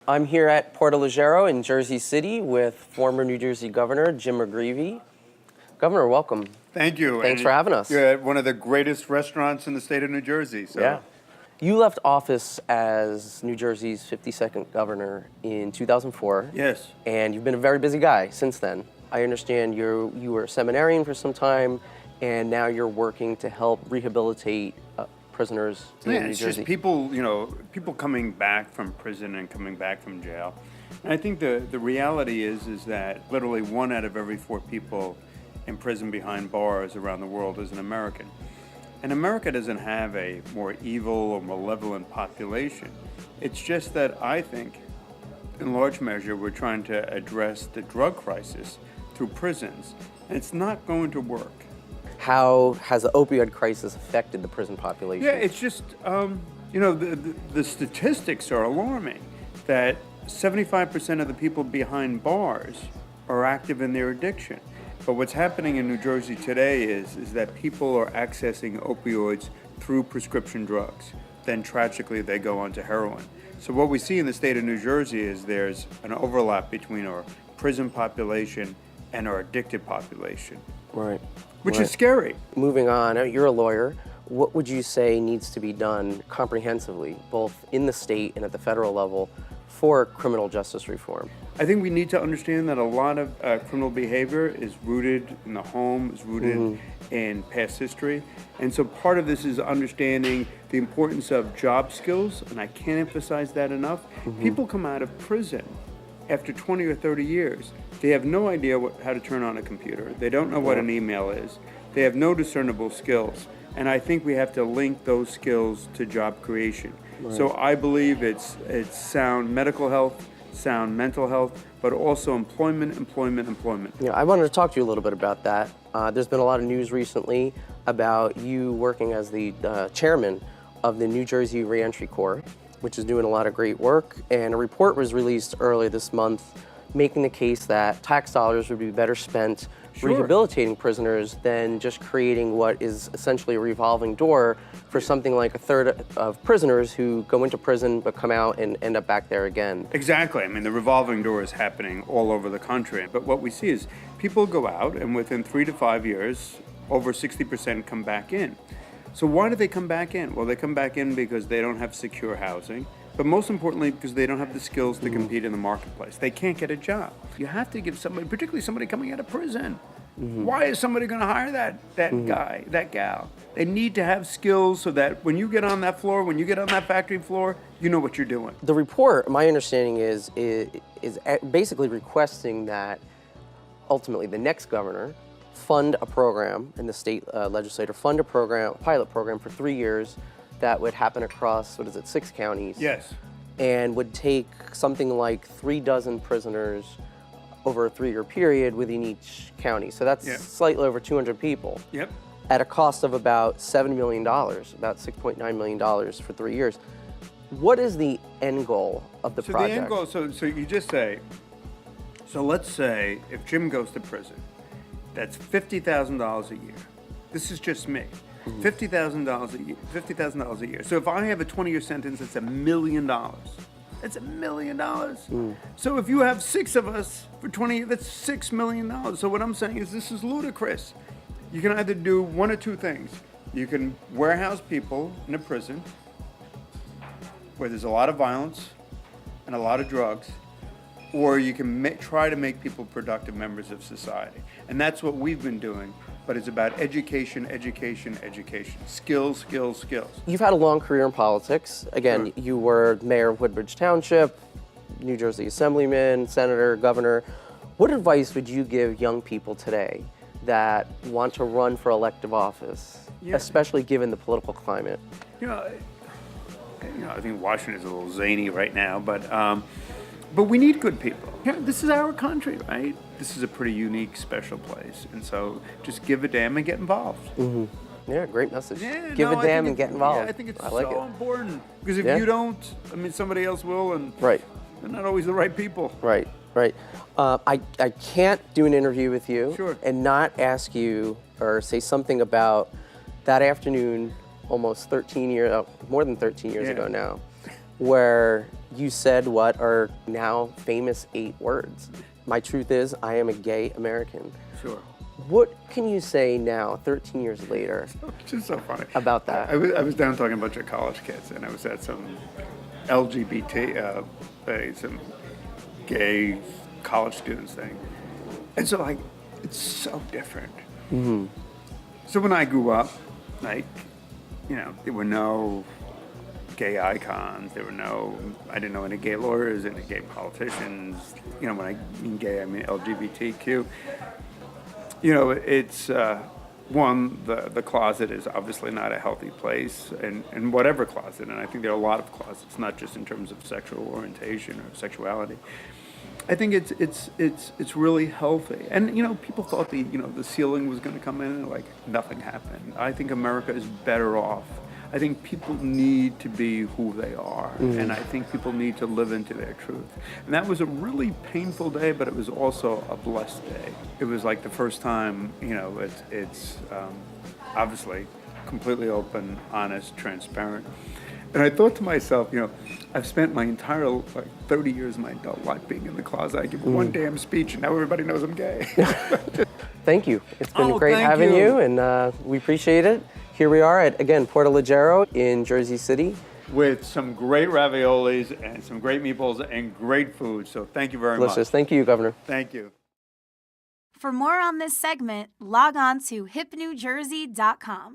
I'm here at Porto Leggero in Jersey City with former New Jersey Governor Jim McGreevey. Governor, welcome. Thank you. Thanks for having us. You're at one of the greatest restaurants in the state of New Jersey. So. Yeah. You left office as New Jersey's 52nd governor in 2004. Yes. And you've been a very busy guy since then. I understand you were a seminarian for some time, and now you're working to help rehabilitate prisoners in New Jersey. Just people, people coming back from prison and coming back from jail. And I think the reality is that literally 1 out of every 4 people in prison behind bars around the world is an American. And America doesn't have a more evil or malevolent population. It's just that I think, in large measure, we're trying to address the drug crisis through prisons, and it's not going to work. How has the opioid crisis affected the prison population? Yeah, it's just, the statistics are alarming, that 75% of the people behind bars are active in their addiction. But what's happening in New Jersey today is that people are accessing opioids through prescription drugs. Then tragically, they go on to heroin. So what we see in the state of New Jersey is there's an overlap between our prison population and our addicted population. Right. Which is scary. Moving on, you're a lawyer. What would you say needs to be done comprehensively, both in the state and at the federal level, for criminal justice reform? I think we need to understand that a lot of criminal behavior is rooted in the home, is rooted in past history. And so part of this is understanding the importance of job skills, and I can't emphasize that enough. People come out of prison after 20 or 30 years. They have no idea how to turn on a computer. They don't know what an email is. They have no discernible skills. And I think we have to link those skills to job creation. Right. So I believe it's sound medical health, sound mental health, but also employment. Yeah, I wanted to talk to you a little bit about that. There's been a lot of news recently about you working as the chairman of the New Jersey Reentry Corporation, which is doing a lot of great work. And a report was released earlier this month making the case that tax dollars would be better spent rehabilitating prisoners than just creating what is essentially a revolving door for something like a third of prisoners who go into prison but come out and end up back there again. Exactly. I mean, the revolving door is happening all over the country. But what we see is people go out and within 3 to 5 years, over 60% come back in. So why do they come back in? Well, they come back in because they don't have secure housing, but most importantly, because they don't have the skills to compete in the marketplace. They can't get a job. You have to give somebody, particularly somebody coming out of prison. Why is somebody going to hire that guy, that gal? They need to have skills so that when you get on that floor, when you get on that factory floor, you know what you're doing. The report, my understanding is basically requesting that ultimately the next governor fund a program, and the state legislature fund a program, a pilot program for 3 years that would happen across, 6 counties? Yes. And would take something like 3 dozen prisoners over a 3-year period within each county. So that's slightly over 200 people. Yep. At a cost of about $7 million, about $6.9 million for 3 years. What is the end goal of the project? The end goal, so you just say, so let's say if Jim goes to prison, that's $50,000 a year. This is just me. $50,000 a year. $50,000 a year. So if I have a 20-year sentence, it's $1 million. That's $1 million. So if you have 6 of us for 20 years, that's $6 million. So what I'm saying is this is ludicrous. You can either do one or two things. You can warehouse people in a prison where there's a lot of violence and a lot of drugs, or you can try to make people productive members of society. And that's what we've been doing. But it's about education, education, education. Skills, skills, skills. You've had a long career in politics. Again, you were mayor of Woodbridge Township, New Jersey assemblyman, senator, governor. What advice would you give young people today that want to run for elective office, especially given the political climate? I think Washington is a little zany right now, but we need good people. This is our country, right? This is a pretty unique, special place. And so just give a damn and get involved. Yeah, great message. Give a damn and get involved. Yeah, I think it's so important. Because if you don't, somebody else will, and they're not always the right people. Right. I can't do an interview with you and not ask you or say something about that afternoon, almost 13 years, more than 13 years ago now, where you said what are now famous 8 words. My truth is, I am a gay American. Sure. What can you say now, 13 years later, It's just so funny. about that? I was down talking to a bunch of college kids, and I was at some LGBT, some gay college students thing. And so, like, it's so different. Mm-hmm. So when I grew up, like, you know, there were no gay icons. I didn't know any gay lawyers, any gay politicians. You know, when I mean gay, I mean LGBTQ. You know, it's, one, the closet is obviously not a healthy place, and whatever closet, and I think there are a lot of closets, not just in terms of sexual orientation or sexuality. I think it's really healthy. And, you know, people thought the ceiling was going to come in, and like nothing happened. I think America is better off. I think people need to be who they are, and I think people need to live into their truth. And that was a really painful day, but it was also a blessed day. It was like the first time, you know, it's obviously completely open, honest, transparent. And I thought to myself, you know, I've spent my entire 30 years of my adult life being in the closet. I give one damn speech, and now everybody knows I'm gay. Thank you. It's been great thank having you. you, and we appreciate it. Here we are at, again, Porto Leggero in Jersey City. With some great raviolis and some great meatballs and great food. So thank you very Delicious. much. Thank you, Governor. Thank you. For more on this segment, log on to hipnewjersey.com.